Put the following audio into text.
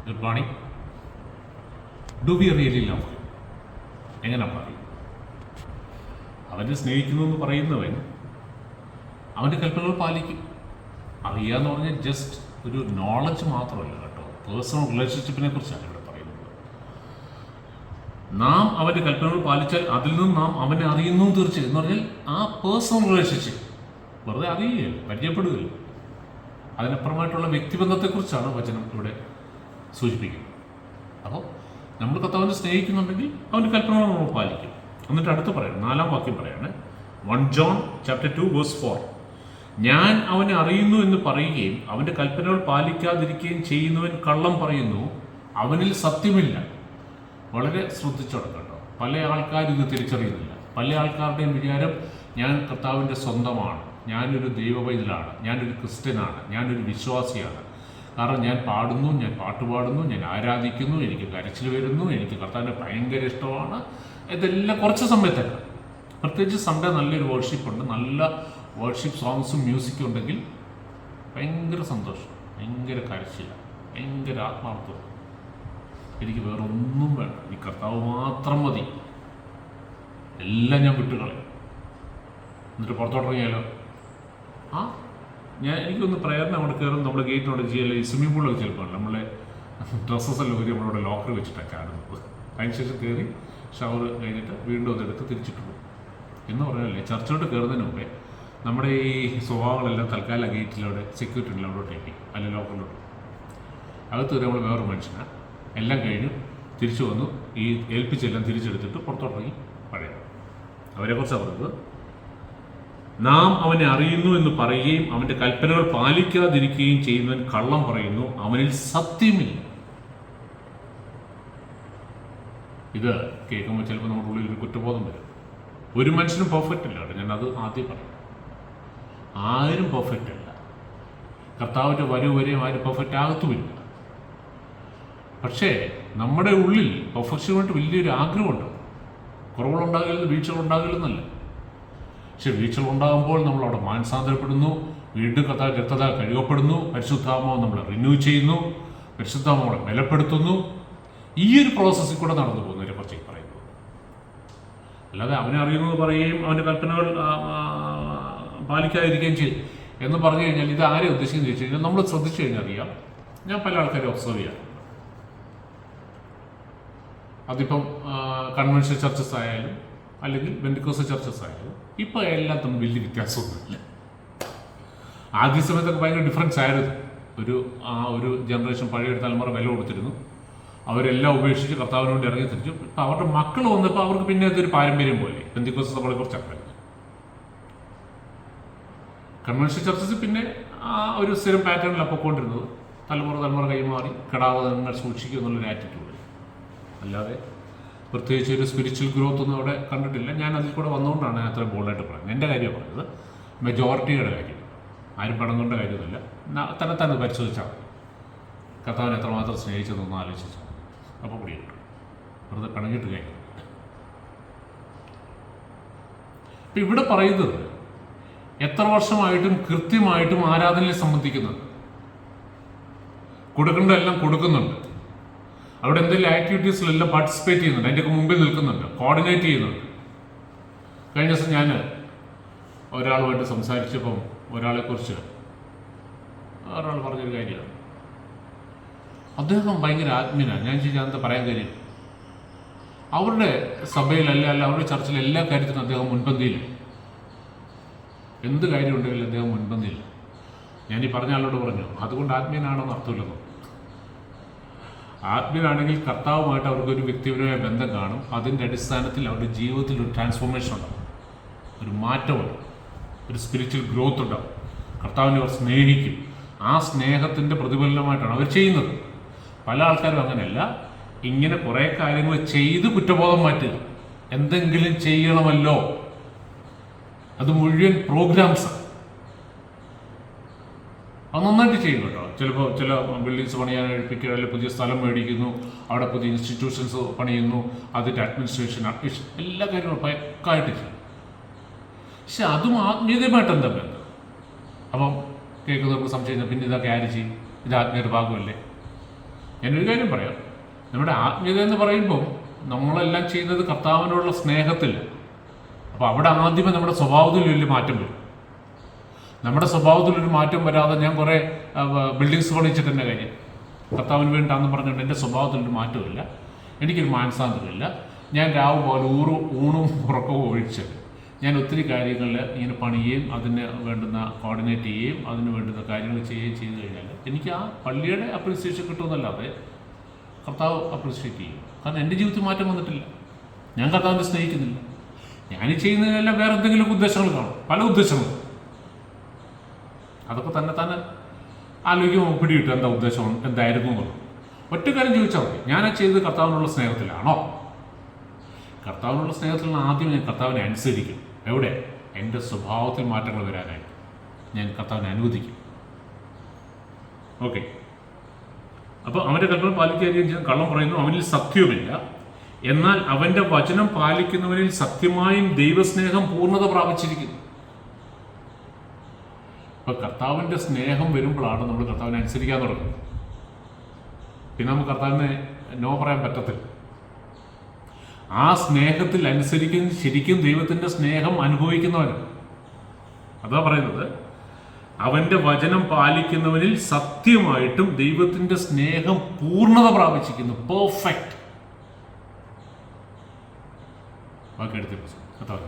Good morning. Do we really love him? എങ്ങനെ പറയും? അവനെ സ്നേഹിക്കുന്നു എന്ന് പറയുന്നവൻ അവൻ്റെ കൽപ്പനകൾ പാലിക്കും. അറിയാന്ന് പറഞ്ഞാൽ ജസ്റ്റ് ഒരു നോളജ് മാത്രമല്ല കേട്ടോ, പേഴ്സണൽ റിലേഷൻഷിപ്പിനെ കുറിച്ചാണ് ഇവിടെ പറയുന്നത്. നാം അവൻ്റെ കൽപ്പനകൾ പാലിച്ചാൽ അതിൽ നിന്ന് നാം അവനെ അറിയുന്നു തീർച്ചയായും. എന്ന് പറഞ്ഞാൽ ആ പേഴ്സണൽ റിലേഷൻഷിപ്പ് വെറുതെ അറിയുകയല്ല, പരിചയപ്പെടുകയല്ല. അതിനപ്പുറമായിട്ടുള്ള വ്യക്തിബന്ധത്തെക്കുറിച്ചാണ് വചനം ഇവിടെ സൂചിപ്പിക്കുന്നത്. അപ്പോൾ നമ്മൾ കർത്താവിനെ സ്നേഹിക്കുന്നുണ്ടെങ്കിൽ അവൻ്റെ കൽപ്പനകൾ നമ്മൾ പാലിക്കും. എന്നിട്ട് അടുത്ത് പറയാം, 4-ാം വാക്യം പറയാണ്, 1 John chapter 2 verse 4. ഞാൻ അവനെ അറിയുന്നു എന്ന് പറയുകയും അവൻ്റെ കൽപ്പനകൾ പാലിക്കാതിരിക്കുകയും ചെയ്യുന്നവൻ കള്ളം പറയുന്നു, അവനിൽ സത്യമില്ല. വളരെ ശ്രദ്ധിച്ചോണം കേട്ടോ. പല ആൾക്കാരും ഇത് തിരിച്ചറിയുന്നില്ല. പല ആൾക്കാരുടെയും വിചാരം ഞാൻ കർത്താവിൻ്റെ സ്വന്തമാണ്, ഞാനൊരു ദൈവപൈതലാണ്, ഞാനൊരു ക്രിസ്ത്യനാണ്, ഞാനൊരു വിശ്വാസിയാണ്. കാരണം ഞാൻ പാടുന്നു, ഞാൻ പാട്ടുപാടുന്നു, ഞാൻ ആരാധിക്കുന്നു, എനിക്ക് കരച്ചിൽ വരുന്നു, എനിക്ക് കർത്താവിനെ ഭയങ്കര ഇഷ്ടമാണ്. ഇതെല്ലാം കുറച്ച് സമയത്തൊക്കെ, പ്രത്യേകിച്ച് സൺഡേ നല്ലൊരു വർഷിപ്പുണ്ട്, നല്ല വർഷിപ്പ് സോങ്സും മ്യൂസിക്കും ഉണ്ടെങ്കിൽ ഭയങ്കര സന്തോഷം, ഭയങ്കര കരച്ചില്ല, ഭയങ്കര ആത്മാർത്ഥത. എനിക്ക് വേറെ ഒന്നും വേണ്ട, ഈ കർത്താവ് മാത്രം മതി, എല്ലാം ഞാൻ വിട്ടുകളയും. എന്നിട്ട് പുറത്തോട്ടിറങ്ങിയാലോ, എനിക്കൊന്ന് പ്രേരണ അവിടെ കയറും. നമ്മുടെ ഗേറ്റിനോട് ചെയ്യല്ല, ഈ സ്വിമ്മിംഗ് പൂളൊക്കെ ചിലപ്പോൾ നമ്മളെ ഡ്രസ്സസ് എല്ലാം ഒരു നമ്മളവിടെ ലോക്കർ വെച്ചിട്ടൊക്കെ കാണുന്നത്. അതിന് ശേഷം കയറി ഷവർ കഴിഞ്ഞിട്ട് വീണ്ടും അതെടുത്ത് തിരിച്ചിട്ട് പോകും എന്ന് പറഞ്ഞാലേ, ചർച്ചിലോട്ട് കയറുന്നതിന് മുമ്പേ നമ്മുടെ ഈ സ്വഭാവങ്ങളെല്ലാം തൽക്കാലം ഗേറ്റിലൂടെ സെക്യൂരിറ്റി ഉള്ളവരോട്ട് ഏൽപ്പിക്കും, അല്ലെ ലോക്കറിലോട്ട്. അകത്ത് വരെ നമ്മൾ വേറൊരു മനുഷ്യനാണ്. എല്ലാം കഴിഞ്ഞു തിരിച്ചു വന്നു, ഈ ഏൽപ്പിച്ചെല്ലാം തിരിച്ചെടുത്തിട്ട് പുറത്തോട്ടിറങ്ങി പഴയ അവരെക്കുറിച്ചാണ് പറയുന്നത്. നാം അവനെ അറിയുന്നു എന്ന് പറയുകയും അവൻ്റെ കൽപ്പനകൾ പാലിക്കാതിരിക്കുകയും ചെയ്യുന്നവൻ കള്ളം പറയുന്നു, അവനിൽ സത്യമില്ല. ഇത് കേൾക്കുമ്പോൾ ചിലപ്പോൾ നമ്മുടെ ഉള്ളിൽ ഒരു കുറ്റബോധം വരും. ഒരു മനുഷ്യനും പെർഫെക്റ്റ് അല്ല കേട്ടോ, ഞാനത് ആദ്യം പറഞ്ഞു. ആരും പെർഫെക്റ്റ് അല്ല. കർത്താവിൻ്റെ വരെയും ആരും പെർഫെക്റ്റ് ആകത്തുമില്ല. പക്ഷേ നമ്മുടെ ഉള്ളിൽ പെർഫെക്ഷനുമായിട്ട് വലിയൊരു ആഗ്രഹമുണ്ട്. കുറവുകളുണ്ടാകില്ലെന്ന്, വീഴ്ചകളുണ്ടാകില്ലെന്നല്ല. പക്ഷെ വീഴ്ചകളുണ്ടാകുമ്പോൾ നമ്മൾ അവിടെ മാനസാന്തരപ്പെടുന്നു, വീണ്ടും കർത്താവ് രക്തത കഴുകപ്പെടുന്നു, പരിശുദ്ധാത്മാവ് നമ്മളെ റിന്യൂ ചെയ്യുന്നു, പരിശുദ്ധാത്മാവ് നമ്മളെ ബലപ്പെടുത്തുന്നു. ഈ ഒരു പ്രോസസ്സിൽ കൂടെ നടന്നു പോകുന്നതിനെ കുറിച്ച് പറയുന്നത്. അല്ലാതെ അവനെ അറിയുന്നത് പറയുകയും അവൻ്റെ കൽപ്പനകൾ പാലിക്കാതിരിക്കുകയും ചെയ്യും എന്ന് പറഞ്ഞു കഴിഞ്ഞാൽ ഇത് ആരെ ഉദ്ദേശിക്കുന്നത് ചോദിച്ചു കഴിഞ്ഞാൽ, നമ്മൾ ശ്രദ്ധിച്ചു കഴിഞ്ഞാൽ അറിയാം. ഞാൻ പല ആൾക്കാരെ ഒബ്സർവ് ചെയ്യാം. അതിപ്പം കൺവെൻഷൻ ചർച്ചസ് ആയാലും അല്ലെങ്കിൽ ബെന്തിക്കോസ്റ്റ് ചർച്ചസ് ആയാലും ഇപ്പോൾ എല്ലാം തമ്മിൽ വലിയ വ്യത്യാസമൊന്നുമില്ല. ആദ്യ സമയത്തൊക്കെ ഭയങ്കര ഡിഫറൻസ് ആയിരുന്നു. ഒരു ജനറേഷൻ പഴയ തലമുറ വില കൊടുത്തിരുന്നു, അവരെല്ലാം ഉപേക്ഷിച്ച് കർത്താവിന് വേണ്ടി ഇറങ്ങി തിരിച്ചു. ഇപ്പം അവരുടെ മക്കൾ വന്നപ്പോൾ അവർക്ക് പിന്നെ അതൊരു പാരമ്പര്യം പോലെ. ബെന്തിക്കോസ്റ്റ് നമ്മളെ കുറിച്ചൊക്കെ കൺവെൻഷൻ ചർച്ചസ് പിന്നെ ഒരു സ്ഥിരം പാറ്റേണിലാണ് പൊയ്ക്കൊണ്ടിരുന്നത്. തലമുറ കൈമാറി കെടാതെ നിങ്ങൾ സൂക്ഷിക്കുക എന്നുള്ളൊരു ആറ്റിറ്റ്യൂഡ്. അല്ലാതെ പ്രത്യേകിച്ച് ഒരു സ്പിരിച്വൽ ഗ്രോത്ത് ഒന്നും അവിടെ കണ്ടിട്ടില്ല. ഞാൻ അതിൽ കൂടെ വന്നുകൊണ്ടാണ് അത്ര ബോൾഡായിട്ട് പറയുന്നത്. എൻ്റെ കാര്യമാണ് പറഞ്ഞത്, മെജോറിറ്റിയുടെ കാര്യം. ആരും പണം കൊണ്ട കാര്യമൊന്നുമില്ല. തന്നെ പരിശോധിച്ചാൽ മതി. കർത്താവിനെ എത്രമാത്രം സ്നേഹിച്ചതെന്നൊന്ന് ആലോചിച്ചാൽ അപ്പോൾ കൂടി കിട്ടും. വെറുതെ പണങ്ങിട്ട് കാര്യം. ഇപ്പം ഇവിടെ പറയുന്നത് എത്ര വർഷമായിട്ടും കൃത്യമായിട്ടും ആരാധനയിൽ സംബന്ധിക്കുന്നുണ്ട്, കൊടുക്കേണ്ടതെല്ലാം കൊടുക്കുന്നുണ്ട്, അവിടെ എന്തെങ്കിലും ആക്ടിവിറ്റീസിലെല്ലാം പാർട്ടിസിപ്പേറ്റ് ചെയ്യുന്നുണ്ട്, അതിൻ്റെയൊക്കെ മുമ്പിൽ നിൽക്കുന്നുണ്ട്, കോർഡിനേറ്റ് ചെയ്യുന്നുണ്ട്. കഴിഞ്ഞ ദിവസം ഞാൻ ഒരാളുമായിട്ട് സംസാരിച്ചപ്പം ഒരാളെക്കുറിച്ച് ഒരാൾ പറഞ്ഞൊരു കാര്യമാണ്. അദ്ദേഹം ഭയങ്കര ആത്മീയനാണ്. ഞാൻ ചോദിച്ചാൽ എന്താ പറയാൻ കാര്യം? അവരുടെ സഭയിലല്ല അവരുടെ ചർച്ചിൽ എല്ലാ കാര്യത്തിനും അദ്ദേഹം മുൻപന്തിയില്ല. എന്ത് കാര്യമുണ്ടെങ്കിലും അദ്ദേഹം മുൻപന്തിയില്ല. ഞാൻ ഈ പറഞ്ഞ ആളോട് പറഞ്ഞു, അതുകൊണ്ട് ആത്മീയനാണെന്ന് അർത്ഥമില്ലെന്നോ. ആത്മീയനാണെങ്കിൽ കർത്താവുമായിട്ട് അവർക്കൊരു വ്യക്തിപരമായ ബന്ധം കാണും. അതിൻ്റെ അടിസ്ഥാനത്തിൽ അവരുടെ ജീവിതത്തിൽ ഒരു ട്രാൻസ്ഫോർമേഷൻ ഉണ്ടാവും, ഒരു മാറ്റമുണ്ട്, ഒരു സ്പിരിച്വൽ ഗ്രോത്ത് ഉണ്ടാവും. കർത്താവിനെ അവർ സ്നേഹിക്കും. ആ സ്നേഹത്തിൻ്റെ പ്രതിഫലനമായിട്ടാണ് അവർ ചെയ്യുന്നത്. പല ആൾക്കാരും അങ്ങനെയല്ല, ഇങ്ങനെ കുറേ കാര്യങ്ങൾ ചെയ്ത് കുറ്റബോധം മാറ്റുക. എന്തെങ്കിലും ചെയ്യണമല്ലോ, അത് മുഴുവൻ പ്രോഗ്രാംസാണ്. അത് നന്നായിട്ട് ചെയ്യും കേട്ടോ. ചിലപ്പോൾ ചില ബിൽഡിങ്സ് പണിയാൻ ഏൽപ്പിക്കുക, അല്ലെങ്കിൽ പുതിയ സ്ഥലം മേടിക്കുന്നു, അവിടെ പുതിയ ഇൻസ്റ്റിറ്റ്യൂഷൻസ് പണിയുന്നു, അതിൻ്റെ അഡ്മിനിസ്ട്രേഷൻ എല്ലാ കാര്യങ്ങളും പക്കായിട്ട് ചെയ്യും. പക്ഷെ അതും ആത്മീയതയുമായിട്ട് എന്താ ബന്ധം? അപ്പം കേൾക്കുന്നവർക്ക് സംശയിച്ചാൽ പിന്നെ ഇതൊക്കെ ആര് ചെയ്യും? ഇത് ആത്മീയയുടെ ഭാഗമല്ലേ? ഞാനൊരു കാര്യം പറയാം, നമ്മുടെ ആത്മീയത എന്ന് പറയുമ്പോൾ നമ്മളെല്ലാം ചെയ്യുന്നത് കർത്താവിനോടുള്ള സ്നേഹത്തിൽ. അപ്പോൾ അവിടെ ആദ്യമേ നമ്മുടെ സ്വഭാവത്തിൽ വലിയ മാറ്റം വരും. നമ്മുടെ സ്വഭാവത്തിലൊരു മാറ്റം വരാതെ ഞാൻ കുറേ ബിൽഡിങ്സ് പണിച്ചിട്ട് എൻ്റെ കാര്യം കർത്താവിന് വേണ്ടിയിട്ടാണെന്ന് പറഞ്ഞുകൊണ്ട് എൻ്റെ സ്വഭാവത്തിലൊരു മാറ്റമില്ല, എനിക്കൊരു മാനസാന്തരമില്ല. ഞാൻ രാവ് പോലെ ഊണും ഉറക്കവും ഒഴിച്ച് ഞാൻ ഒത്തിരി കാര്യങ്ങളിൽ ഇങ്ങനെ പണിയുകയും അതിന് വേണ്ടുന്ന കോർഡിനേറ്റ് ചെയ്യുകയും അതിന് വേണ്ടുന്ന കാര്യങ്ങൾ ചെയ്യുകയും ചെയ്തു കഴിഞ്ഞാൽ എനിക്ക് ആ പള്ളിയുടെ അപ്രീസിയേഷൻ കിട്ടുമെന്നല്ലാതെ കർത്താവ് അപ്രീഷിയേറ്റ് ചെയ്യും. കാരണം എൻ്റെ ജീവിതത്തിൽ മാറ്റം വന്നിട്ടില്ല. ഞാൻ കർത്താവിനെ സ്നേഹിക്കുന്നില്ല. ഞാൻ ഈ ചെയ്യുന്നതിനെല്ലാം വേറെ എന്തെങ്കിലും ഉദ്ദേശങ്ങൾ കാണും, പല ഉദ്ദേശങ്ങളും. അതൊക്കെ തന്നെ ആലോചിക്കുമ്പോൾ പിടികിട്ടും എന്താ ഉദ്ദേശം എന്തായിരുന്നു എന്നുള്ളത്. ഒറ്റ കാര്യം ചോദിച്ചാൽ മതി, ഞാനാ ചെയ്തത് കർത്താവിനുള്ള സ്നേഹത്തിലാണോ? കർത്താവിനുള്ള സ്നേഹത്തിൽ ആദ്യം ഞാൻ കർത്താവിനെ അനുസരിക്കും. എവിടെ? എൻ്റെ സ്വഭാവത്തിൽ മാറ്റങ്ങൾ വരാനായിട്ട് ഞാൻ കർത്താവിനെ അനുവദിക്കും. ഓക്കെ. അപ്പോൾ അവൻ്റെ കൽപ്പന പാലിക്കുകയും ചെയ്യുന്ന കള്ളം പറയുന്നു, അവനിൽ സത്യവുമില്ല. എന്നാൽ അവൻ്റെ വചനം പാലിക്കുന്നവനിൽ സത്യമായും ദൈവസ്നേഹം പൂർണ്ണത പ്രാപിച്ചിരിക്കുന്നു. അപ്പോൾ കർത്താവിൻ്റെ സ്നേഹം വരുമ്പോഴാണ് നമ്മൾ കർത്താവിനെ അനുസരിക്കാൻ തുടങ്ങുന്നത്. പിന്നെ നമുക്ക് കർത്താവിനെ നോ പറയാൻ പറ്റത്തില്ല. ആ സ്നേഹത്തിൽ അനുസരിക്കുന്ന ശരിക്കും ദൈവത്തിൻ്റെ സ്നേഹം അനുഭവിക്കുന്നവനും. അതാ പറയുന്നത്, അവൻ്റെ വചനം പാലിക്കുന്നവനിൽ സത്യമായിട്ടും ദൈവത്തിൻ്റെ സ്നേഹം പൂർണ്ണത പ്രാപിച്ചിരിക്കുന്നു. പെർഫെക്റ്റ്. ബാക്കി എടുത്ത് കർത്താവ്